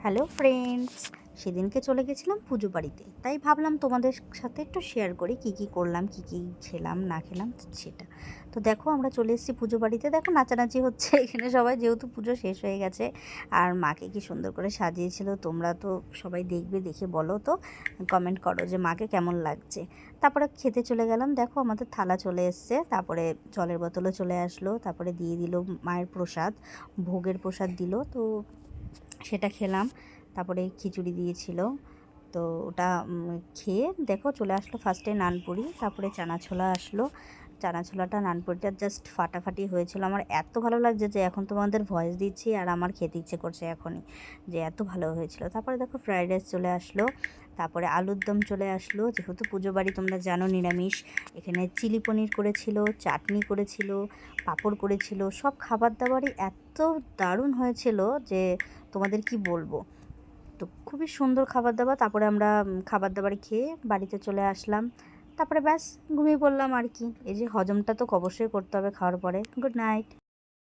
Hello friends, সেদিনকে চলে গেছিলাম পুজো বাড়িতে, তাই ভাবলাম তোমাদের সাথে একটু শেয়ার করি কী কী করলাম, কী কী খেলাম না খেলাম সেটা। তো দেখো আমরা চলে এসেছি পুজো বাড়িতে, দেখো নাচানাচি হচ্ছে এখানে সবাই, যেহেতু পুজো শেষ হয়ে গেছে। আর মাকে কি সুন্দর করে সাজিয়েছিল, তোমরা তো সবাই দেখবে, দেখে বলো তো, কমেন্ট করো যে মাকে কেমন লাগছে। তারপরে খেতে চলে গেলাম, দেখো আমাদের থালা চলে এসছে, তারপরে জলের বোতলও চলে আসলো, তারপরে দিয়ে দিল মায়ের প্রসাদ, ভোগের প্রসাদ দিল, তো সেটা খেলাম। তারপরে খিচুড়ি দিয়েছিল, তো ওটা খেয়ে দেখো চলে আসলো ফার্স্টে নানপুরি, তারপরে চানা ছোলা আসলো। চানা ছোলাটা নানপুরিটা জাস্ট ফাটাফাটি হয়েছিল, আমার এত ভালো লাগছে যে এখন তোমাদের ভয়েস দিচ্ছি আর আমার খেতে ইচ্ছে করছে এখনই, যে এত ভালো হয়েছিল। তারপরে দেখো ফ্রাইড রাইস চলে আসলো, তারপরে আলুর দম চলে আসলো, যেহেতু পুজো বাড়ি তোমরা জানো নিরামিষ। এখানে চিলি পনির করেছিল, চাটনি করেছিল, পাঁপড় করেছিল, সব খাবার দাবারই এত দারুণ হয়েছিল যে তোমাদের কি বলবো। তো খুবই সুন্দর খাবার দাবার। তারপরে আমরা খাবার দাবার খেয়ে বাড়িতে চলে আসলাম, তারপরে ব্যাস ঘুমিয়ে পড়লাম আর কি। এই যে হজমটা তো অবশ্যই করতে হবে খাওয়ার পরে। Good night.